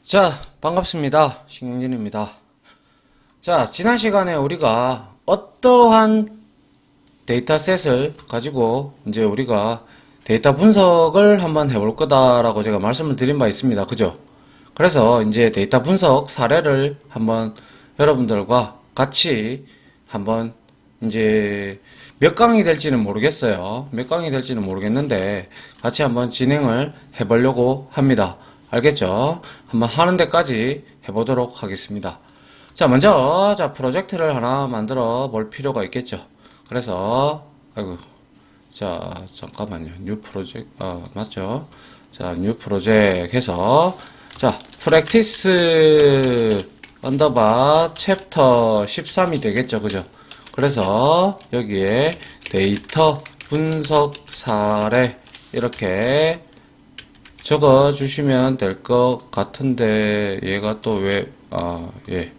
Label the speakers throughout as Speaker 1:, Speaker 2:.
Speaker 1: 자, 반갑습니다. 신경진입니다. 자, 지난 시간에 우리가 어떠한 데이터셋을 가지고 이제 우리가 데이터 분석을 한번 해볼 거다라고 제가 말씀을 드린 바 있습니다. 그죠? 그래서 이제 데이터 분석 사례를 한번 여러분들과 같이 한번 이제 몇 강이 될지는 모르겠어요. 몇 강이 될지는 모르겠는데 같이 한번 진행을 해보려고 합니다. 알겠죠? 한번 하는 데까지 해보도록 하겠습니다. 자, 먼저, 프로젝트를 하나 만들어 볼 필요가 있겠죠. 그래서, 아이고, 자, 잠깐만요. 뉴 프로젝트, 맞죠? 자, 뉴 프로젝트 해서, 자, 프랙티스 언더바 챕터 13이 되겠죠. 그죠? 그래서, 여기에 데이터 분석 사례, 이렇게 적어 주시면 될 것 같은데, 얘가 또 왜, 예.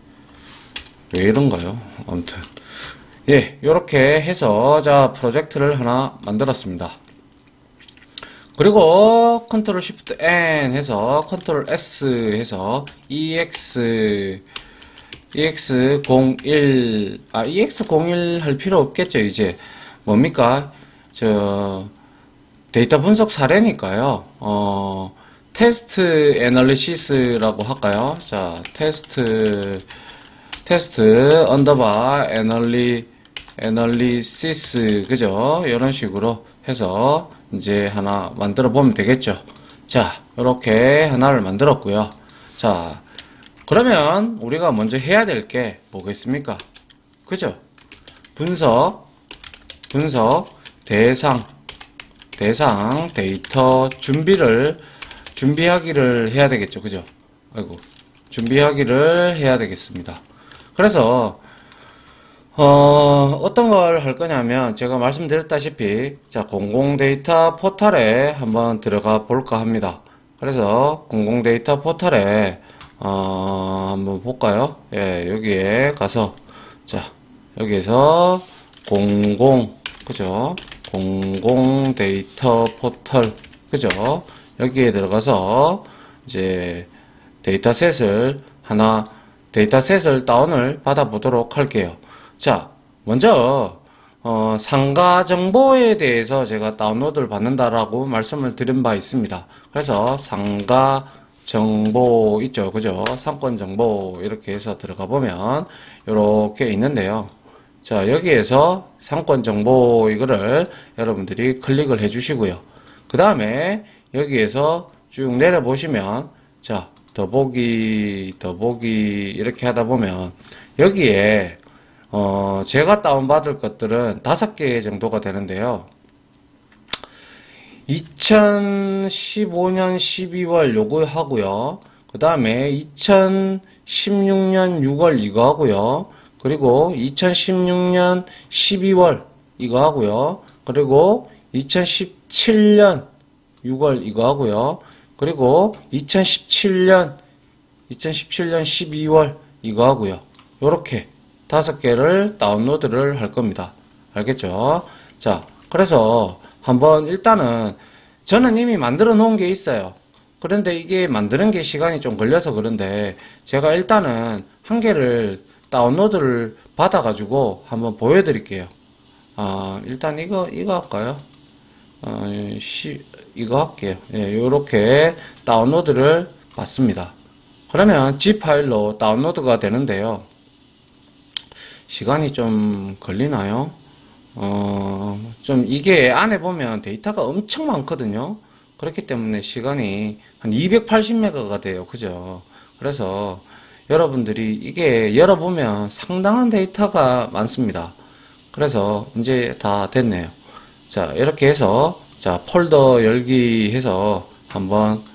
Speaker 1: 왜 이런가요? 아무튼. 예, 요렇게 해서, 자, 프로젝트를 하나 만들었습니다. 그리고, 컨트롤 시프트 N 해서, 컨트롤 S 해서, EX01, EX01 할 필요 없겠죠, 이제. 뭡니까? 데이터 분석 사례니까요. 테스트 애널리시스라고 할까요? 자, 테스트 언더바 애널리시스, 그죠? 이런 식으로 해서 이제 하나 만들어 보면 되겠죠. 자, 이렇게 하나를 만들었고요. 자, 그러면 우리가 먼저 해야 될 게 뭐겠습니까? 그죠? 분석, 대상 데이터 준비하기를 해야 되겠죠. 그죠? 아이고, 준비하기를 해야 되겠습니다. 그래서, 어떤 걸 할 거냐면, 제가 말씀드렸다시피, 자, 공공 데이터 포털에 한번 들어가 볼까 합니다. 그래서, 공공 데이터 포털에, 한번 볼까요? 예, 여기에 가서, 자, 여기에서, 그죠? 공공 데이터 포털, 그죠? 여기에 들어가서 이제 데이터셋을 다운을 받아보도록 할게요. 자, 먼저 상가 정보에 대해서 제가 다운로드를 받는다라고 말씀을 드린 바 있습니다. 그래서 상가 정보 있죠, 그죠? 상권 정보 이렇게 해서 들어가 보면 이렇게 있는데요. 자, 여기에서 상권 정보 이거를 여러분들이 클릭을 해 주시고요. 그 다음에 여기에서 쭉 내려 보시면, 자, 더보기 이렇게 하다 보면 여기에 제가 다운받을 것들은 5개 정도가 되는데요. 2015년 12월 요거 하고요. 그 다음에 2016년 6월 이거 하고요. 그리고 2016년 12월 이거 하고요. 그리고 2017년 6월 이거 하고요. 그리고 2017년 12월 이거 하고요. 요렇게 5개를 다운로드를 할 겁니다. 알겠죠? 자, 그래서 한번 일단은 저는 이미 만들어 놓은 게 있어요. 그런데 이게 만드는 게 시간이 좀 걸려서 그런데 제가 일단은 한 개를 다운로드를 받아가지고 한번 보여드릴게요. 일단 이거 할까요? 이거 할게요. 예, 요렇게 다운로드를 받습니다. 그러면 zip 파일로 다운로드가 되는데요. 시간이 좀 걸리나요? 좀 이게 안에 보면 데이터가 엄청 많거든요. 그렇기 때문에 시간이 한 280메가가 돼요. 그죠? 그래서 여러분들이 이게 열어보면 상당한 데이터가 많습니다. 그래서 이제 다 됐네요. 자, 이렇게 해서 자, 폴더 열기 해서 한번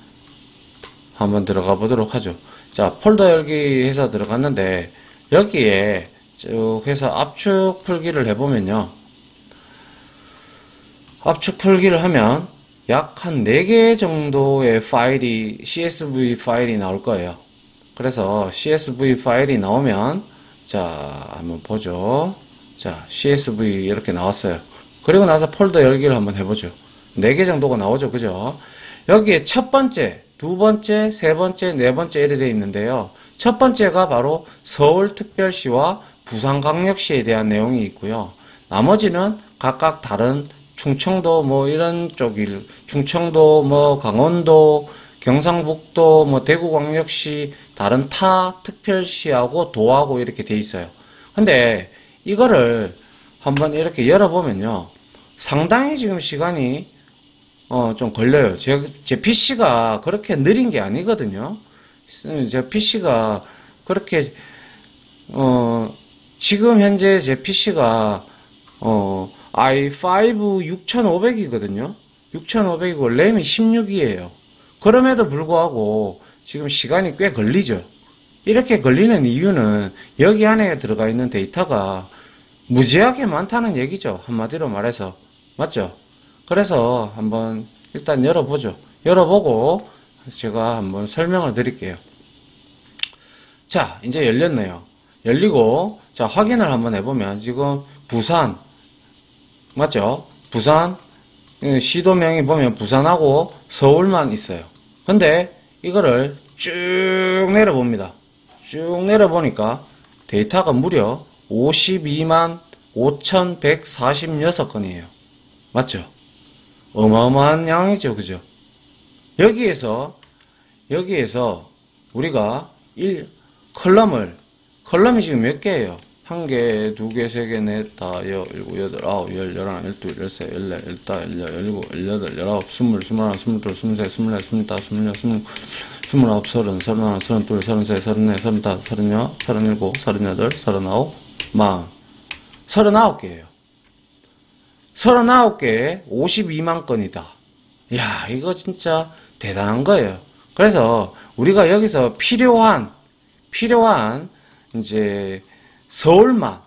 Speaker 1: 들어가 보도록 하죠. 자, 폴더 열기 해서 들어갔는데 여기에 쭉 해서 압축 풀기를 해보면요. 압축 풀기를 하면 약 한 4개 정도의 파일이 CSV 파일이 나올 거예요. 그래서 CSV 파일이 나오면 자, 한번 보죠. 자, CSV 이렇게 나왔어요. 그리고 나서 폴더 열기를 한번 해보죠. 4개 정도가 나오죠. 그죠? 여기에 첫 번째, 두 번째, 세 번째, 네 번째 이렇게 되어 있는데요. 첫 번째가 바로 서울특별시와 부산광역시에 대한 내용이 있고요. 나머지는 각각 다른 충청도 뭐 이런 쪽일, 충청도 뭐 강원도, 경상북도 뭐 대구광역시 다른 타 특별시하고 도하고 이렇게 돼 있어요. 근데 이거를 한번 이렇게 열어보면요. 상당히 지금 시간이 좀 걸려요. 제 PC가 그렇게 느린 게 아니거든요. 제 PC가 그렇게 지금 현재 제 PC가 i5 6500이거든요. 6500이고 램이 16이에요. 그럼에도 불구하고 지금 시간이 꽤 걸리죠. 이렇게 걸리는 이유는 여기 안에 들어가 있는 데이터가 무지하게 많다는 얘기죠. 한마디로 말해서. 맞죠? 그래서 한번 일단 열어보죠. 열어보고 제가 한번 설명을 드릴게요. 자, 이제 열렸네요. 열리고, 자, 확인을 한번 해보면 지금 부산, 맞죠? 부산, 시도명이 보면 부산하고 서울만 있어요. 근데 이거를 쭉 내려봅니다. 쭉 내려보니까 데이터가 무려 52만 5,146건이에요. 맞죠? 어마어마한 양이죠. 그죠? 여기에서 우리가 컬럼이 지금 몇 개예요? 1개, 2개, 3개, 4, 5, 6, 7, 8, 9, 10, 11, 12, 13, 14, 15, 16, 17, 18, 19, 20, 21, 22, 23, 24, 25, 26, 27, 30, 31, 32, 33, 34, 35, 36, 37, 38, 39, 39개예요. 39개에 52만 건이다. 이야, 이거 진짜 대단한 거예요. 그래서 우리가 여기서 필요한 이제 서울만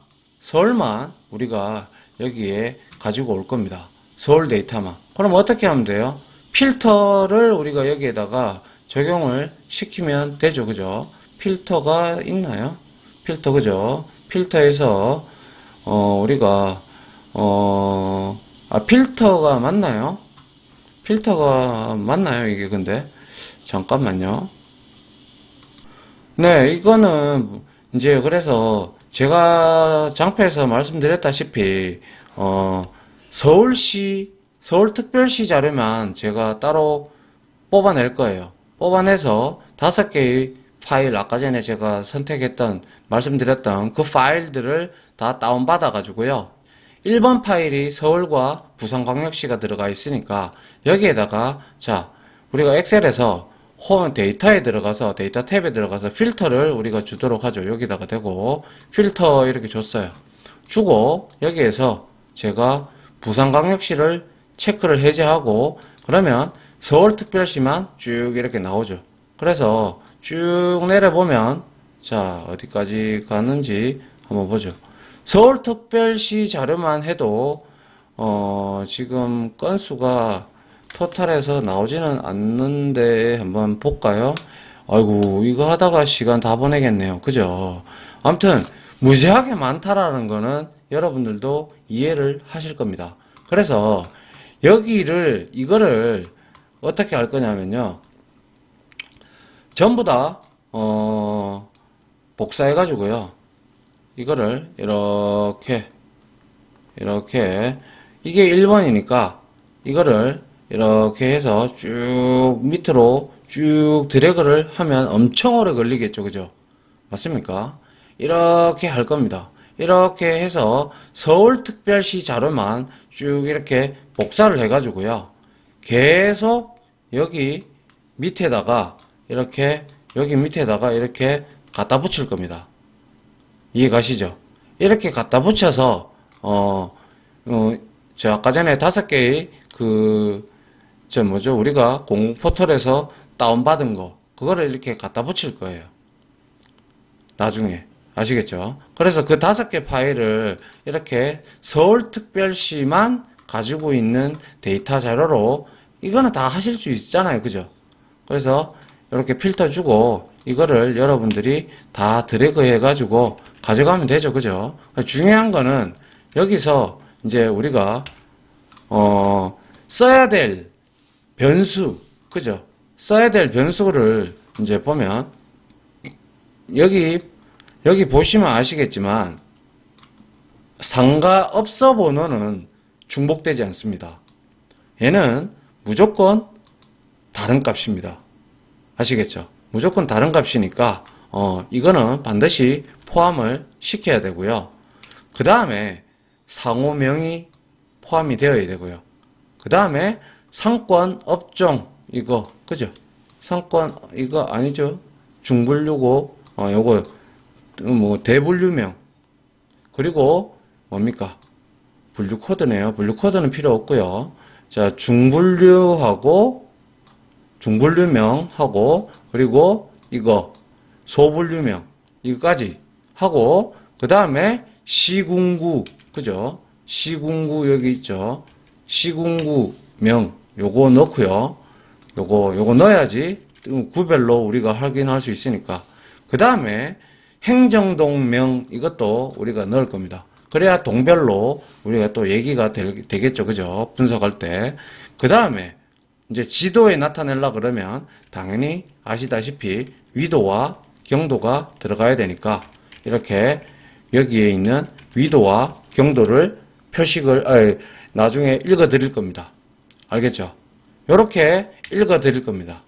Speaker 1: 우리가 여기에 가지고 올 겁니다. 서울 데이터만. 그럼 어떻게 하면 돼요? 필터를 우리가 여기에다가 적용을 시키면 되죠. 그죠? 필터가 있나요? 필터, 그죠? 필터에서 우리가 필터가 맞나요? 필터가 맞나요? 이게 근데 잠깐만요. 네, 이거는 이제 그래서 제가 장표에서 말씀드렸다시피 서울특별시 자료만 제가 따로 뽑아낼 거예요. 뽑아내서 5개의 파일, 아까 전에 제가 말씀드렸던 그 파일들을 다 다운받아 가지고요. 1번 파일이 서울과 부산광역시가 들어가 있으니까 여기에다가 자, 우리가 엑셀에서 홈 데이터에 들어가서 데이터 탭에 들어가서 필터를 우리가 주도록 하죠. 여기다가 대고 필터 이렇게 줬어요. 주고 여기에서 제가 부산광역시를 체크를 해제하고 그러면 서울특별시만 쭉 이렇게 나오죠. 그래서 쭉 내려보면 자, 어디까지 가는지 한번 보죠. 서울특별시 자료만 해도 지금 건수가 토탈에서 나오지는 않는데 한번 볼까요? 아이고, 이거 하다가 시간 다 보내겠네요. 그죠? 아무튼 무지하게 많다라는 거는 여러분들도 이해를 하실 겁니다. 그래서 이거를 어떻게 할 거냐면요. 전부 다 복사해 가지고요. 이거를 이렇게 이게 1번이니까 이거를 이렇게 해서 쭉 밑으로 쭉 드래그를 하면 엄청 오래 걸리겠죠. 그죠? 맞습니까? 이렇게 할 겁니다. 이렇게 해서 서울특별시 자료만 쭉 이렇게 복사를 해 가지고요. 계속 여기 밑에다가 이렇게 갖다 붙일 겁니다. 이해 가시죠? 이렇게 갖다 붙여서 저 아까 전에 5개의 우리가 공포털에서 다운받은 거 그거를 이렇게 갖다 붙일 거예요. 나중에 아시겠죠? 그래서 그 5개 파일을 이렇게 서울특별시만 가지고 있는 데이터 자료로 이거는 다 하실 수 있잖아요. 그죠? 그래서 이렇게 필터 주고 이거를 여러분들이 다 드래그 해가지고 가져가면 되죠. 그죠? 중요한 거는 여기서 이제 우리가 써야 될 변수, 그죠? 써야 될 변수를 이제 보면 여기 보시면 아시겠지만 상가업소 번호는 중복되지 않습니다. 얘는 무조건 다른 값입니다. 아시겠죠? 무조건 다른 값이니까 이거는 반드시 포함을 시켜야 되고요. 그 다음에 상호명이 포함이 되어야 되고요. 그 다음에 상권, 업종, 이거, 그죠? 상권, 이거 아니죠? 중분류고, 요거, 뭐, 대분류명. 그리고, 뭡니까? 분류코드네요. 분류코드는 필요 없고요. 자, 중분류하고, 중분류명하고, 그리고, 이거, 소분류명. 이거까지 하고, 그 다음에, 시군구, 그죠? 시군구 여기 있죠? 시군구명, 요거 넣고요. 요거 넣어야지 구별로 우리가 확인할 수 있으니까. 그 다음에 행정동명 이것도 우리가 넣을 겁니다. 그래야 동별로 우리가 또 얘기가 되겠죠. 그죠? 분석할 때. 그 다음에 이제 지도에 나타내려 그러면 당연히 아시다시피 위도와 경도가 들어가야 되니까 이렇게 여기에 있는 위도와 경도를 나중에 읽어 드릴 겁니다. 알겠죠? 요렇게 읽어 드릴 겁니다.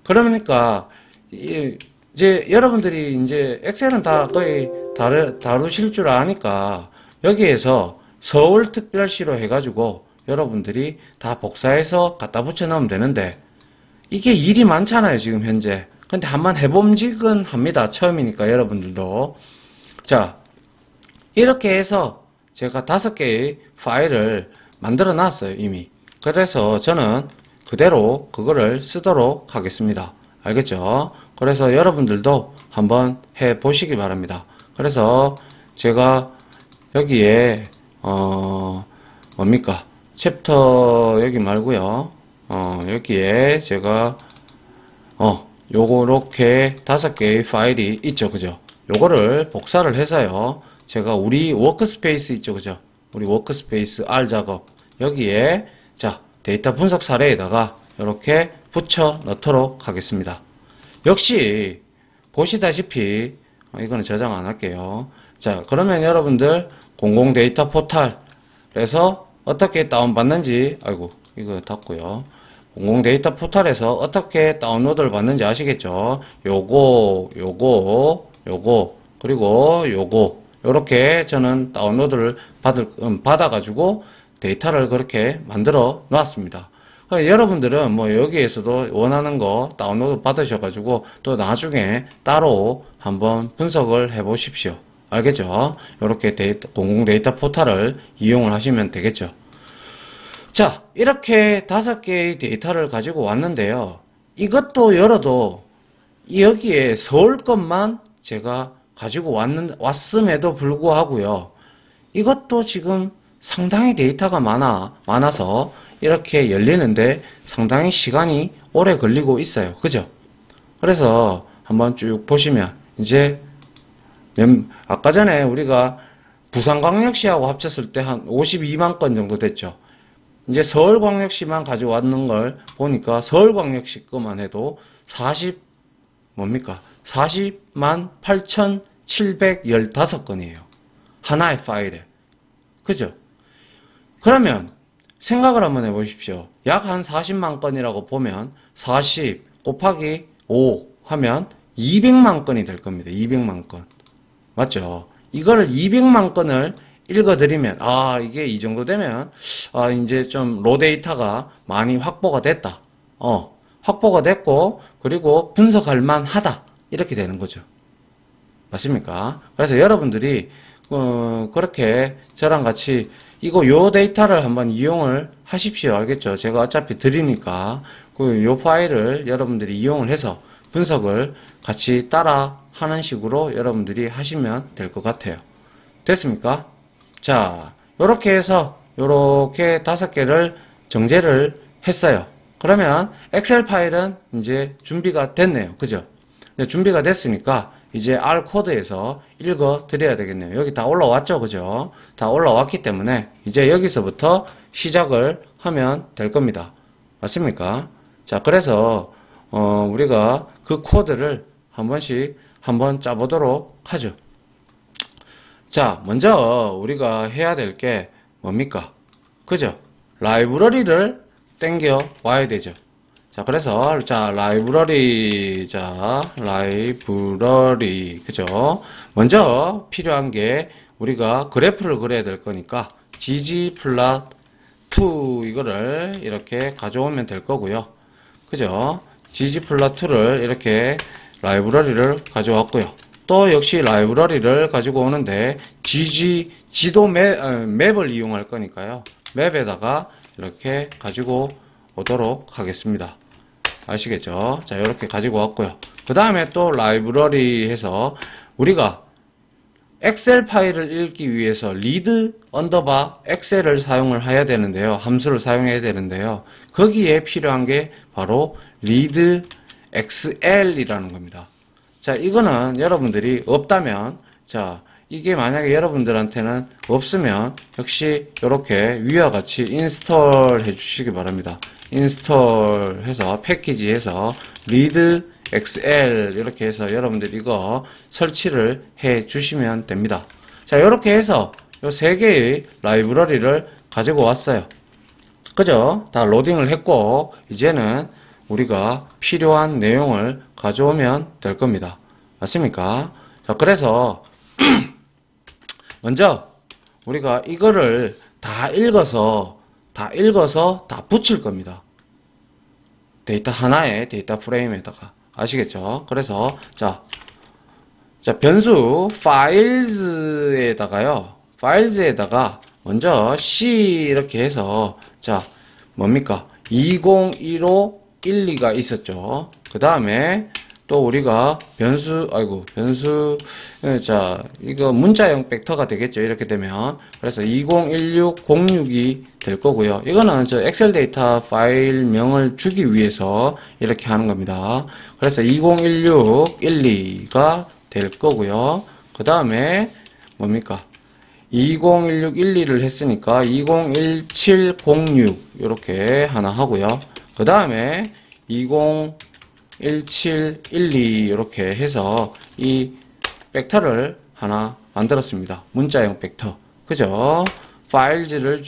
Speaker 1: 그러니까, 이제 여러분들이 이제 엑셀은 다 거의 다루실 줄 아니까 여기에서 서울특별시로 해가지고 여러분들이 다 복사해서 갖다 붙여 넣으면 되는데 이게 일이 많잖아요, 지금 현재. 근데 한번 해봄직은 합니다. 처음이니까 여러분들도. 자, 이렇게 해서 제가 5개의 파일을 만들어 놨어요, 이미. 그래서 저는 그대로 그거를 쓰도록 하겠습니다. 알겠죠? 그래서 여러분들도 한번 해 보시기 바랍니다. 그래서 제가 여기에 뭡니까? 챕터 여기 말고요. 여기에 제가 요렇게 5개의 파일이 있죠. 그죠? 요거를 복사를 해서요. 제가 우리 워크스페이스 있죠. 그죠? 우리 워크스페이스 R 작업 여기에 자 데이터 분석 사례에다가 이렇게 붙여 넣도록 하겠습니다. 역시 보시다시피 이거는 저장 안 할게요. 자 그러면 여러분들 공공 데이터 포탈에서 어떻게 다운받는지 아이고 이거 닫고요. 공공 데이터 포탈에서 어떻게 다운로드를 받는지 아시겠죠? 요거 그리고 요거 요렇게 저는 다운로드를 받아가지고 데이터를 그렇게 만들어 놨습니다. 여러분들은 뭐 여기에서도 원하는 거 다운로드 받으셔가지고 또 나중에 따로 한번 분석을 해 보십시오. 알겠죠? 이렇게 공공 데이터 포탈을 이용을 하시면 되겠죠. 자, 이렇게 5개의 데이터를 가지고 왔는데요. 이것도 열어도 여기에 서울 것만 제가 가지고 왔음에도 불구하고요. 이것도 지금 상당히 데이터가 많아서 이렇게 열리는데 상당히 시간이 오래 걸리고 있어요. 그죠? 그래서 한번 쭉 보시면 이제 아까 전에 우리가 부산광역시하고 합쳤을 때 한 52만 건 정도 됐죠. 이제 서울광역시만 가지고 왔는 걸 보니까 서울광역시 것만 해도 40만 8,715건이에요. 하나의 파일에. 그죠? 그러면 생각을 한번 해보십시오. 약 한 40만 건이라고 보면 40 곱하기 5 하면 200만 건이 될 겁니다. 200만 건. 맞죠? 이거를 200만 건을 읽어드리면 이게 이 정도 되면 이제 좀 로 데이터가 많이 확보가 됐다. 확보가 됐고 그리고 분석할 만하다. 이렇게 되는 거죠. 맞습니까? 그래서 여러분들이 그렇게 저랑 같이 요 데이터를 한번 이용을 하십시오. 알겠죠? 제가 어차피 드리니까 요 파일을 여러분들이 이용을 해서 분석을 같이 따라 하는 식으로 여러분들이 하시면 될 것 같아요. 됐습니까? 자, 요렇게 해서 요렇게 5개를 정제를 했어요. 그러면 엑셀 파일은 이제 준비가 됐네요. 그죠? 준비가 됐으니까 이제 R 코드에서 읽어 드려야 되겠네요. 여기 다 올라왔죠? 그죠? 다 올라왔기 때문에 이제 여기서부터 시작을 하면 될 겁니다. 맞습니까? 자, 그래서 우리가 그 코드를 한 번씩 한번 짜보도록 하죠. 자, 먼저 우리가 해야 될 게 뭡니까? 그죠? 라이브러리를 땡겨 와야 되죠. 자, 그래서, 라이브러리, 그죠? 먼저 필요한 게 우리가 그래프를 그려야 될 거니까, ggplot2 이거를 이렇게 가져오면 될 거고요. 그죠? ggplot2를 이렇게 라이브러리를 가져왔고요. 또 역시 라이브러리를 가지고 오는데, 지도 맵을 이용할 거니까요. 맵에다가 이렇게 가지고 오도록 하겠습니다. 아시겠죠? 자, 이렇게 가지고 왔고요. 그 다음에 또 라이브러리에서 우리가 엑셀 파일을 읽기 위해서 read 언더바 엑셀을 사용을 해야 되는데요. 함수를 사용해야 되는데요. 거기에 필요한 게 바로 read xl이라는 겁니다. 자, 이거는 여러분들이 없다면, 자, 이게 만약에 여러분들한테는 없으면 역시 이렇게 위와 같이 인스톨 해주시기 바랍니다. 인스톨 해서 패키지 해서 read xl 이렇게 해서 여러분들 이거 설치를 해 주시면 됩니다. 자, 이렇게 해서 이 세 개의 라이브러리를 가지고 왔어요. 그죠? 다 로딩을 했고 이제는 우리가 필요한 내용을 가져오면 될 겁니다. 맞습니까? 자, 그래서 먼저 우리가 이거를 다 읽어서 다 붙일 겁니다. 데이터 하나의 데이터 프레임에다가. 아시겠죠? 그래서 자 변수 파일즈에다가 먼저 C 이렇게 해서 자 뭡니까? 2015 12가 있었죠. 그 다음에 또 우리가 자, 이거 문자형 벡터가 되겠죠. 이렇게 되면. 그래서 201606이 될 거고요. 이거는 저 엑셀 데이터 파일명을 주기 위해서 이렇게 하는 겁니다. 그래서 201612가 될 거고요. 그 다음에 뭡니까? 201612를 했으니까 201706 이렇게 하나 하고요. 그 다음에 201712 이렇게 해서 이 벡터를 하나 만들었습니다. 문자형 벡터. 그죠? 파일을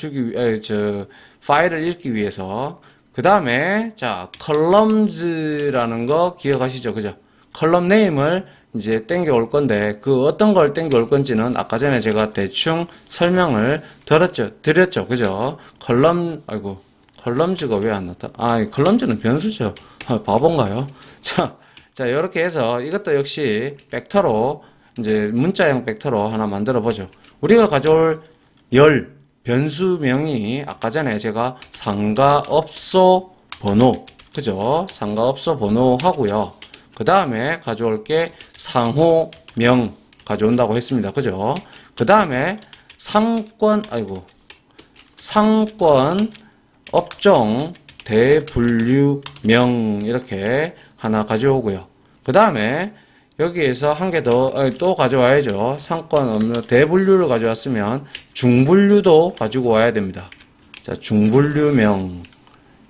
Speaker 1: 읽기 위해서. 그 다음에, 자, columns라는 거 기억하시죠? 그죠? 컬럼 네임을 이제 땡겨올 건데, 그 어떤 걸 땡겨올 건지는 아까 전에 제가 대충 설명을 드렸죠? 그죠? 컬럼즈가 왜 안 나타? 컬럼즈는 변수죠. 바본가요? 자, 이렇게 해서 이것도 역시 벡터로, 이제 문자형 벡터로 하나 만들어 보죠. 우리가 가져올 변수명이 아까 전에 제가 상가업소 번호, 그죠? 상가업소 번호 하고요. 그 다음에 가져올 게 상호명 가져온다고 했습니다. 그죠? 그 다음에 상권 업종 대분류명 이렇게 하나 가져오고요. 그 다음에 여기에서 한 개 또 가져와야죠. 상권 업무 대분류를 가져왔으면 중분류도 가지고 와야 됩니다. 자, 중분류명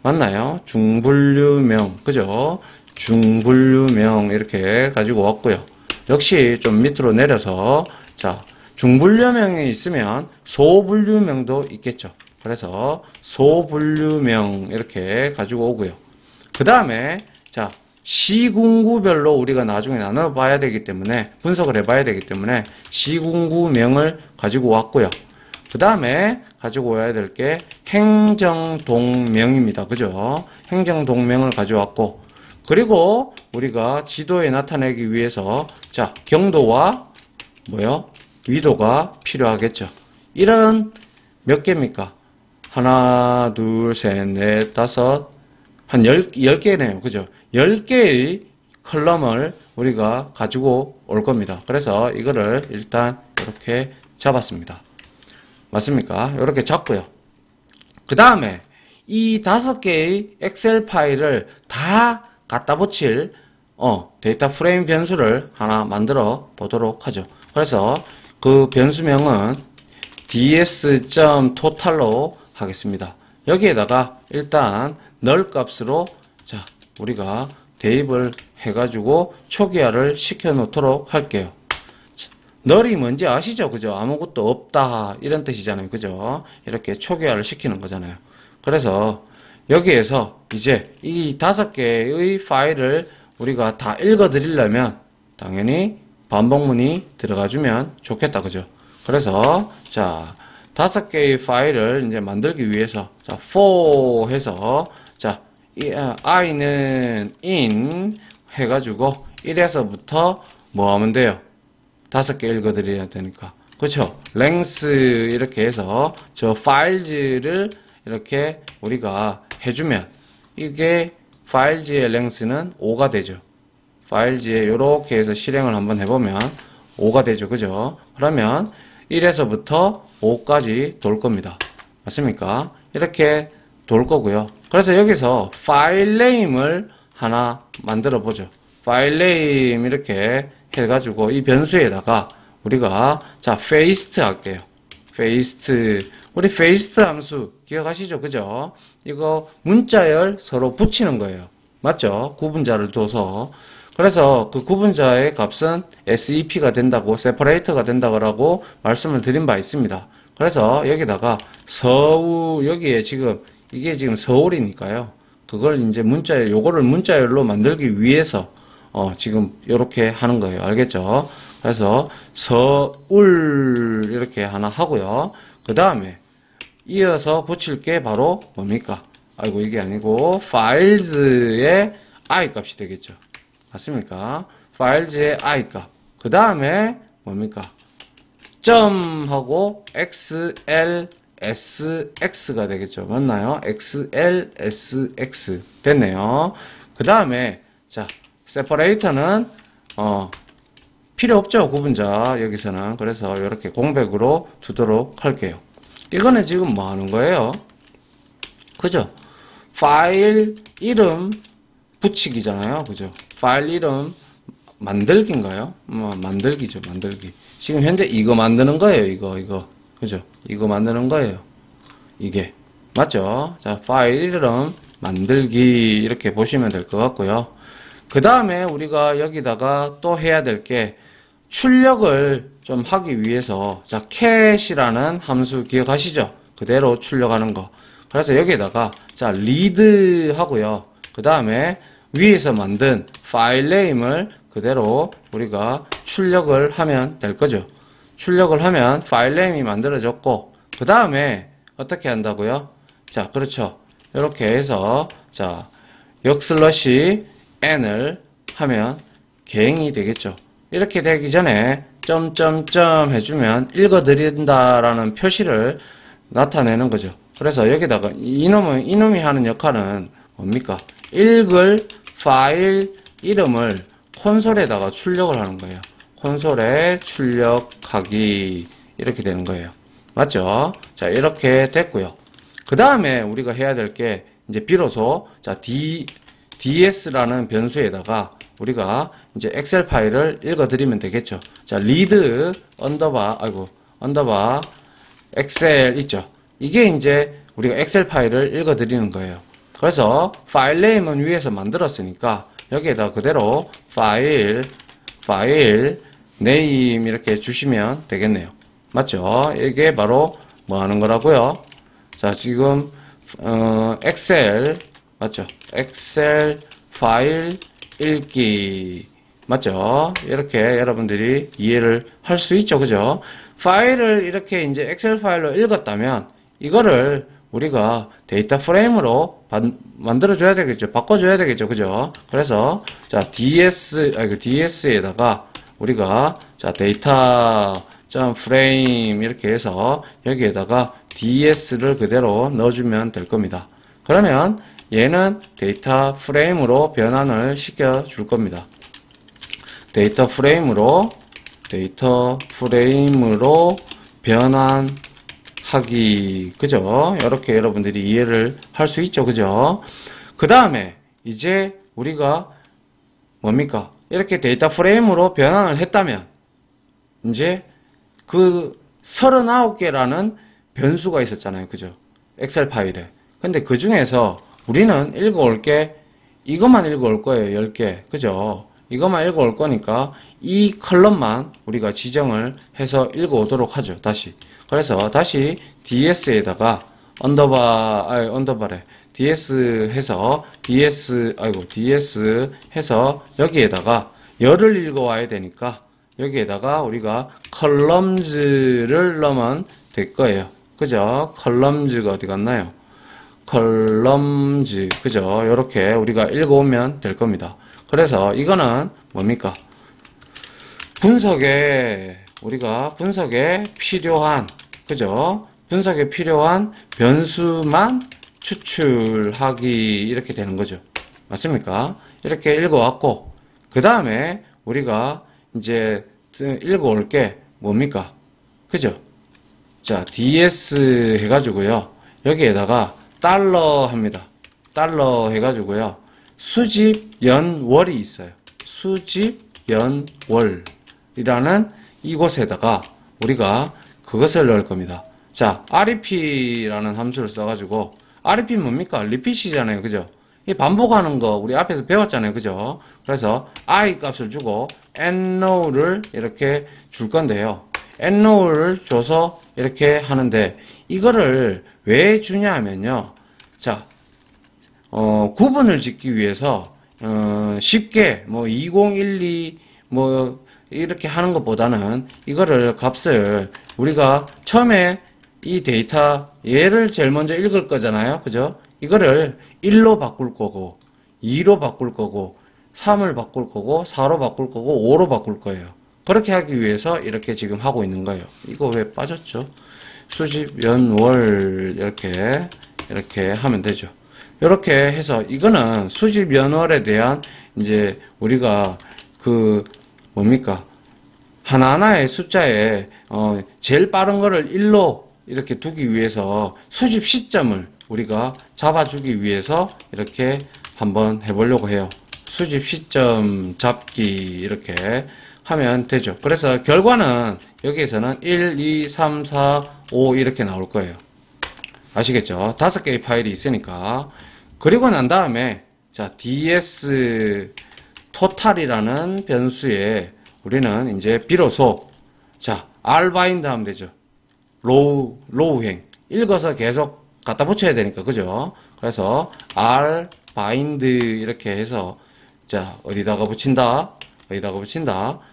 Speaker 1: 맞나요? 중분류명 그죠? 중분류명 이렇게 가지고 왔고요. 역시 좀 밑으로 내려서 자, 중분류명이 있으면 소분류명도 있겠죠. 그래서 소분류명 이렇게 가지고 오고요. 그 다음에 자, 시군구별로 우리가 나중에 나눠봐야 되기 때문에 분석을 해봐야 되기 때문에 시군구명을 가지고 왔고요. 그 다음에 가지고 와야 될 게 행정동명입니다. 그죠? 행정동명을 가져왔고 그리고 우리가 지도에 나타내기 위해서 자, 경도와 위도가 필요하겠죠. 이런 몇 개입니까? 하나, 둘, 셋, 넷, 다섯, 한 10개네요. 그죠? 10개의 컬럼을 우리가 가지고 올 겁니다. 그래서 이거를 일단 이렇게 잡았습니다. 맞습니까? 이렇게 잡고요. 그 다음에 이 5개의 엑셀 파일을 다 갖다 붙일 데이터 프레임 변수를 하나 만들어 보도록 하죠. 그래서 그 변수명은 ds.total로 하겠습니다. 여기에다가 일단 null 값으로 자, 우리가 대입을 해가지고 초기화를 시켜 놓도록 할게요. 널이 뭔지 아시죠? 그죠? 아무것도 없다 이런 뜻이잖아요. 그죠? 이렇게 초기화를 시키는 거잖아요. 그래서 여기에서 이제 이 5개의 파일을 우리가 다 읽어 드리려면 당연히 반복문이 들어가주면 좋겠다. 그죠? 그래서 자 5개의 파일을 이제 만들기 위해서 자 for 해서 자 i는 in 해가지고 1에서부터 뭐 하면 돼요? 5개 읽어드려야 되니까. 그쵸? length 이렇게 해서 저 files를 이렇게 우리가 해주면 이게 files의 length는 5가 되죠. files에 이렇게 해서 실행을 한번 해보면 5가 되죠. 그죠? 그러면 1에서부터 5까지 돌 겁니다. 맞습니까? 이렇게 돌 거고요. 그래서 여기서 파일 네임을 하나 만들어 보죠. 파일 네임 이렇게 해가지고 이 변수에다가 우리가 자 paste 할게요. paste 우리 paste 함수 기억하시죠? 그죠? 이거 문자열 서로 붙이는 거예요. 맞죠? 구분자를 둬서 그래서 그 구분자의 값은 SEP가 된다고 separate가 된다고 말씀을 드린 바 있습니다. 그래서 여기다가 서울 여기에 지금 이게 지금 서울이니까요. 그걸 이제 문자열 요거를 문자열로 만들기 위해서 지금 이렇게 하는 거예요. 알겠죠? 그래서 서울 이렇게 하나 하고요. 그 다음에 이어서 붙일 게 바로 뭡니까? 아이고 이게 아니고 files의 i 값이 되겠죠. 맞습니까? files의 i 값. 그 다음에 뭡니까? 점하고 xlsx가 되겠죠. 맞나요? xlsx 됐네요. 그 다음에 자 separator는 필요 없죠. 구분자 여기서는. 그래서 이렇게 공백으로 두도록 할게요. 이거는 지금 뭐 하는 거예요? 그죠? 파일 이름 붙이기잖아요. 그죠? 파일 이름 만들기인가요? 만들기죠. 만들기. 지금 현재 이거 만드는 거예요. 이거. 그죠? 이거 만드는 거예요. 이게. 맞죠? 자, 파일 이름 만들기 이렇게 보시면 될 것 같고요. 그 다음에 우리가 여기다가 또 해야 될 게 출력을 좀 하기 위해서 자 cat이라는 함수 기억하시죠? 그대로 출력하는 거. 그래서 여기에다가 자 read 하고요. 그 다음에 위에서 만든 파일 네임을 그대로 우리가 출력을 하면 될 거죠. 출력을 하면 파일 네임이 만들어졌고 그 다음에 어떻게 한다고요? 자 그렇죠. 이렇게 해서 자 역슬러시 n을 하면 개행이 되겠죠. 이렇게 되기 전에 점점점 해주면 읽어드린다라는 표시를 나타내는 거죠. 그래서 여기다가 이놈이 하는 역할은 뭡니까? 읽을 파일 이름을 콘솔에다가 출력을 하는 거예요. 콘솔에 출력하기 이렇게 되는 거예요. 맞죠? 자 이렇게 됐고요. 그 다음에 우리가 해야 될 게 이제 비로소 자 ds라는 변수에다가 우리가 이제 엑셀 파일을 읽어드리면 되겠죠. 자, read 언더바 엑셀 있죠. 이게 이제 우리가 엑셀 파일을 읽어드리는 거예요. 그래서 파일 네임은 위에서 만들었으니까 여기에다 그대로 파일 네임 이렇게 주시면 되겠네요. 맞죠? 이게 바로 뭐 하는 거라고요? 자, 지금 엑셀 맞죠? 엑셀 파일 읽기 맞죠? 이렇게 여러분들이 이해를 할 수 있죠. 그죠? 파일을 이렇게 이제 엑셀 파일로 읽었다면 이거를 우리가 데이터 프레임으로 만들어줘야 되겠죠. 바꿔줘야 되겠죠. 그죠? 그래서 자 DS에다가 우리가 자 데이터 프레임 이렇게 해서 여기에다가 DS를 그대로 넣어주면 될 겁니다. 그러면 얘는 데이터 프레임으로 변환을 시켜 줄 겁니다. 데이터 프레임으로 변환하기 그죠? 이렇게 여러분들이 이해를 할 수 있죠. 그죠? 그 다음에 이제 우리가 뭡니까? 이렇게 데이터 프레임으로 변환을 했다면 이제 그 39개라는 변수가 있었잖아요. 그죠? 엑셀 파일에. 근데 그 중에서 우리는 읽어올 게 이것만 읽어올 거예요. 10개. 그죠? 이것만 읽어올 거니까 이 컬럼만 우리가 지정을 해서 읽어오도록 하죠. 다시. 그래서 다시 DS에다가 언더바래. DS 해서 DS 해서 여기에다가 열을 읽어와야 되니까 여기에다가 우리가 컬럼즈를 넣으면 될 거예요. 그죠? 컬럼즈가 어디 갔나요? 컬럼즈. 그죠? 요렇게 우리가 읽어오면 될 겁니다. 그래서 이거는 뭡니까? 우리가 분석에 필요한, 그죠? 분석에 필요한 변수만 추출하기, 이렇게 되는 거죠. 맞습니까? 이렇게 읽어왔고, 그 다음에 우리가 이제 읽어올 게 뭡니까? 그죠? 자, DS 해가지고요. 여기에다가 달러 합니다. 달러 해가지고요. 수집 연월이 있어요. 수집 연월이라는 이곳에다가 우리가 그것을 넣을 겁니다. 자, REP라는 함수를 써가지고, REP 뭡니까? 리핏이잖아요. 그죠? 이 반복하는 거 우리 앞에서 배웠잖아요. 그죠? 그래서 I 값을 주고 nrow를 이렇게 줄 건데요. nrow를 줘서 이렇게 하는데, 이거를 왜 주냐 하면요. 자, 구분을 짓기 위해서 쉽게 2012 이렇게 하는 것보다는 이거를 값을 우리가 처음에 이 데이터 얘를 제일 먼저 읽을 거잖아요. 그죠? 이거를 1로 바꿀 거고 2로 바꿀 거고 3을 바꿀 거고 4로 바꿀 거고 5로 바꿀 거예요. 그렇게 하기 위해서 이렇게 지금 하고 있는 거예요. 이거 왜 빠졌죠? 수집 연월 이렇게 하면 되죠. 이렇게 해서 이거는 수집 연월에 대한 이제 우리가 뭡니까? 하나하나의 숫자에 제일 빠른 거를 1로 이렇게 두기 위해서 수집 시점을 우리가 잡아주기 위해서 이렇게 한번 해보려고 해요. 수집 시점 잡기 이렇게 하면 되죠. 그래서 결과는 여기에서는 1, 2, 3, 4, 5 이렇게 나올 거예요. 아시겠죠? 5개의 파일이 있으니까. 그리고 난 다음에 자, ds total이라는 변수에 우리는 이제 비로소 자, rbind 하면 되죠. 로우행 읽어서 계속 갖다 붙여야 되니까. 그죠? 그래서 rbind 이렇게 해서 자, 어디다가 붙인다?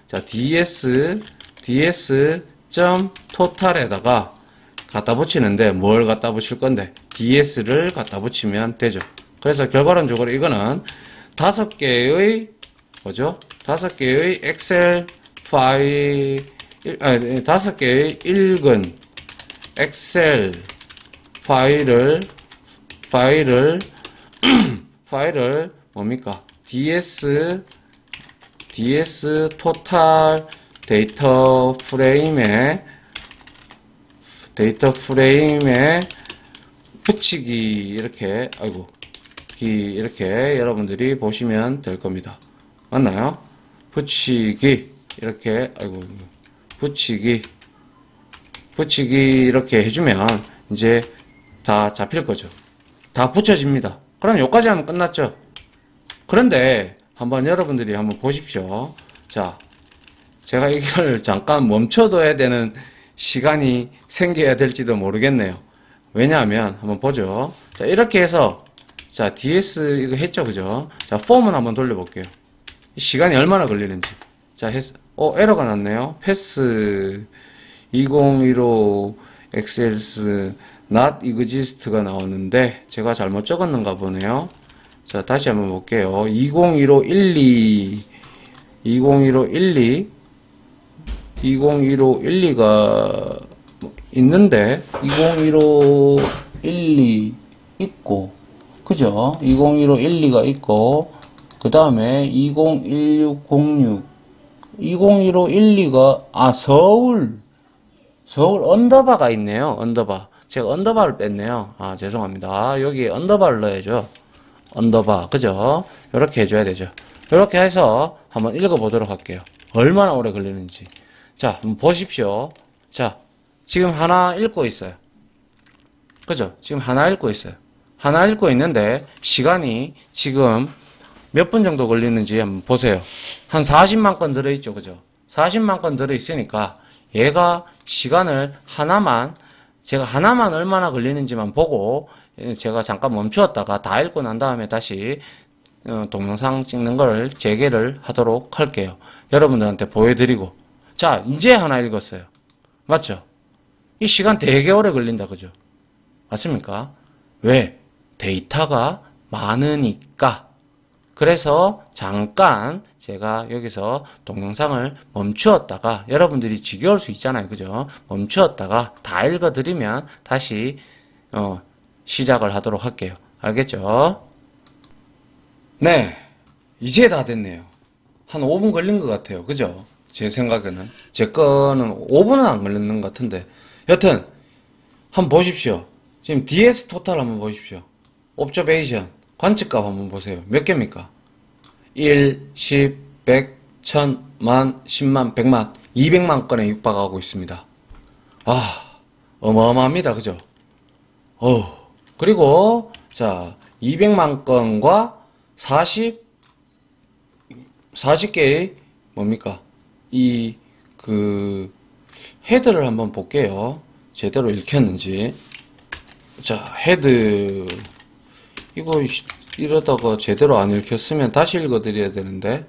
Speaker 1: 자, ds.total에다가 갖다 붙이는데 뭘 갖다 붙일 건데? ds를 갖다 붙이면 되죠. 그래서 결과론적으로 이거는 5개의 뭐죠? 5개의 엑셀 파일, 5개의 읽은 엑셀 파일을 뭡니까? ds total 데이터 프레임에 붙이기 이렇게 여러분들이 보시면 될 겁니다. 맞나요? 붙이기 이렇게 해주면 이제 다 잡힐 거죠. 다 붙여집니다. 그럼 여기까지 하면 끝났죠. 그런데 한번 여러분들이 한번 보십시오. 자, 제가 이걸 잠깐 멈춰둬야 되는 시간이 생겨야 될지도 모르겠네요. 왜냐하면 한번 보죠. 자, 이렇게 해서 자, ds 이거 했죠. 그죠? 자, 폼은 한번 돌려볼게요. 시간이 얼마나 걸리는지. 자, 에러가 났네요. 패스 2015 엑셀스 not exist가 나오는데 제가 잘못 적었는가 보네요. 자, 다시 한번 볼게요. 201512가 있는데 201512 있고, 그죠? 201512가 있고, 그 다음에 201606 201512가 서울 언더바가 있네요. 언더바. 제가 언더바를 뺐네요. 죄송합니다. 여기 언더바를 넣어야죠. 언더바. 그죠? 이렇게 해줘야 되죠. 이렇게 해서 한번 읽어보도록 할게요. 얼마나 오래 걸리는지. 자, 한번 보십시오. 자, 지금 하나 읽고 있어요. 그죠? 지금 하나 읽고 있어요. 하나 읽고 있는데, 시간이 지금 몇 분 정도 걸리는지 한번 보세요. 한 40만 건 들어있죠. 그죠? 40만 건 들어있으니까 얘가 시간을 제가 하나만 얼마나 걸리는지만 보고 제가 잠깐 멈추었다가 다 읽고 난 다음에 다시 동영상 찍는 걸 재개를 하도록 할게요. 여러분들한테 보여드리고. 자, 이제 하나 읽었어요. 맞죠? 이 시간 되게 오래 걸린다. 그죠? 맞습니까? 왜? 데이터가 많으니까. 그래서 잠깐 제가 여기서 동영상을 멈추었다가 여러분들이 지겨울 수 있잖아요. 그죠? 멈추었다가 다 읽어드리면 다시 시작을 하도록 할게요. 알겠죠? 네, 이제 다 됐네요. 한 5분 걸린 것 같아요. 그죠? 제 생각에는. 제 거는 5분은 안 걸리는 것 같은데. 여튼 한번 보십시오. 지금 DS 토탈 한번 보십시오. 옵저베이션 관측값 한번 보세요. 몇 개입니까? 1, 10, 100, 1000, 만, 10만, 100만, 200만 건에 육박하고 있습니다. 아, 어마어마합니다. 그죠? 그리고 자, 200만 건과 40개의 뭡니까? 헤드를 한번 볼게요. 제대로 읽혔는지. 자, 헤드 이거 이러다가 제대로 안 읽혔으면 다시 읽어드려야 되는데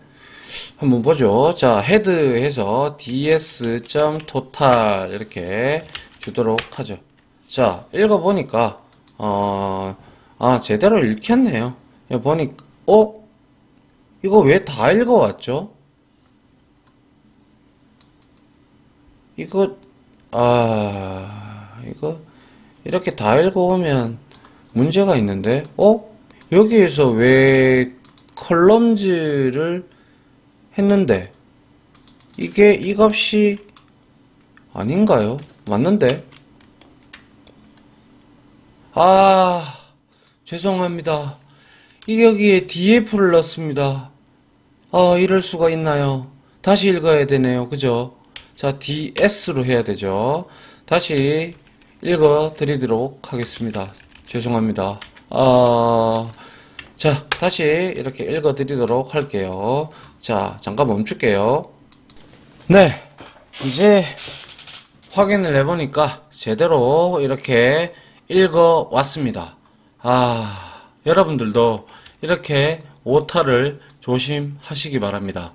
Speaker 1: 한번 보죠. 자, 헤드해서 ds.total 이렇게 주도록 하죠. 자, 읽어보니까 제대로 읽혔네요. 보니까 이거 왜 다 읽어왔죠? 이거 이렇게 다 읽어오면 문제가 있는데 여기에서 왜 컬럼즈를 했는데 이게 이 값이 아닌가요? 맞는데? 죄송합니다. 여기에 df를 넣었습니다. 이럴 수가 있나요? 다시 읽어야 되네요. 그죠? 자, ds로 해야 되죠. 다시 읽어 드리도록 하겠습니다. 죄송합니다. 자, 다시 이렇게 읽어 드리도록 할게요. 자, 잠깐 멈출게요. 네, 이제 확인을 해보니까 제대로 이렇게 읽어 왔습니다. 여러분들도 이렇게 오타를 조심하시기 바랍니다.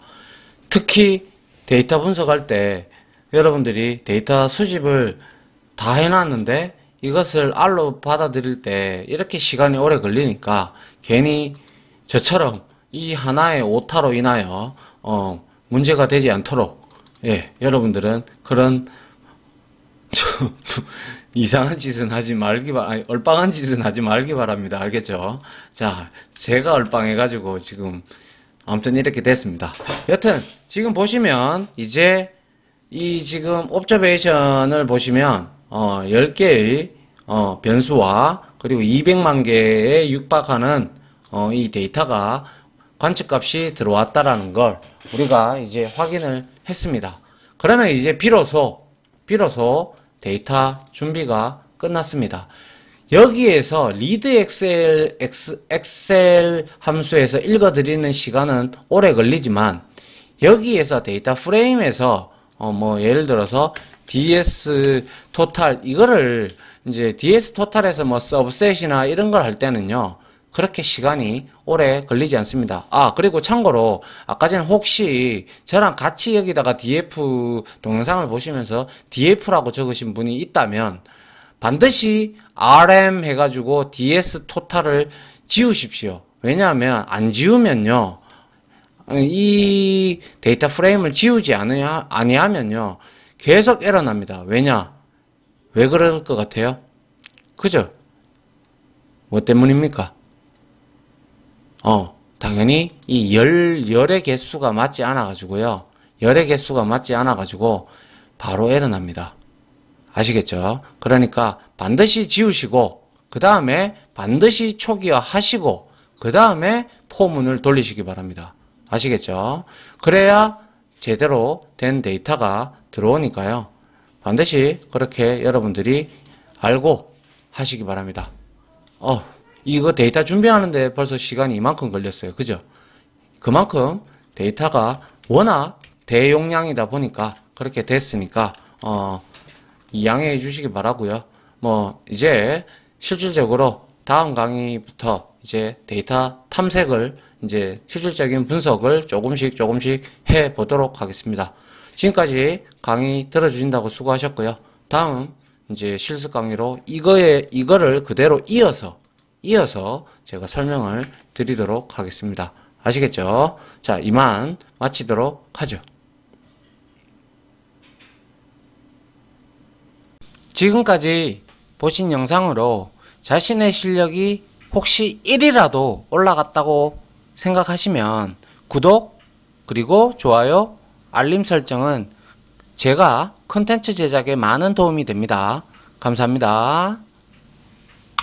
Speaker 1: 특히 데이터 분석할 때 여러분들이 데이터 수집을 다 해놨는데 이것을 R로 받아들일 때 이렇게 시간이 오래 걸리니까 괜히 저처럼 이 하나의 오타로 인하여 문제가 되지 않도록 여러분들은 그런 이상한 짓은 하지 말기 얼빵한 짓은 하지 말기 바랍니다. 알겠죠? 자, 제가 얼빵해가지고 지금 아무튼 이렇게 됐습니다. 여튼 지금 보시면 이제 이 지금 옵저베이션을 보시면 10개의 변수와 그리고 200만 개에 육박하는 이 데이터가 관측값이 들어왔다라는 걸 우리가 이제 확인을 했습니다. 그러면 이제 비로소 데이터 준비가 끝났습니다. 여기에서 리드 엑셀 함수에서 읽어드리는 시간은 오래 걸리지만 여기에서 데이터 프레임에서 예를 들어서 ds 토탈 이거를 이제 ds 토탈에서 서브셋이나 이런 걸 할 때는요 그렇게 시간이 오래 걸리지 않습니다. 그리고 참고로 아까 전에 혹시 저랑 같이 여기다가 df 동영상을 보시면서 df라고 적으신 분이 있다면 반드시 rm 해가지고 ds 토탈을 지우십시오. 왜냐하면 안 지우면요 이 데이터 프레임을 지우지 아니하면요 계속 에러 납니다. 왜냐? 왜 그럴 것 같아요? 그죠? 뭐 때문입니까? 당연히 이 열의 개수가 맞지 않아가지고요. 열의 개수가 맞지 않아가지고 바로 에러 납니다. 아시겠죠? 그러니까 반드시 지우시고 그 다음에 반드시 초기화 하시고 그 다음에 포문을 돌리시기 바랍니다. 아시겠죠? 그래야 제대로 된 데이터가 들어오니까요. 반드시 그렇게 여러분들이 알고 하시기 바랍니다. 이거 데이터 준비하는데 벌써 시간이 이만큼 걸렸어요. 그죠? 그만큼 데이터가 워낙 대용량이다 보니까 그렇게 됐으니까 이양해 주시기 바라고요. 뭐 이제 실질적으로 다음 강의부터 이제 데이터 탐색을 이제 실질적인 분석을 조금씩 해 보도록 하겠습니다. 지금까지 강의 들어주신다고 수고하셨고요. 다음 이제 실습 강의로 이거를 그대로 이어서 제가 설명을 드리도록 하겠습니다. 아시겠죠? 자, 이만 마치도록 하죠. 지금까지 보신 영상으로 자신의 실력이 혹시 1이라도 올라갔다고 생각하시면 구독, 그리고 좋아요, 알림 설정은 제가 콘텐츠 제작에 많은 도움이 됩니다. 감사합니다.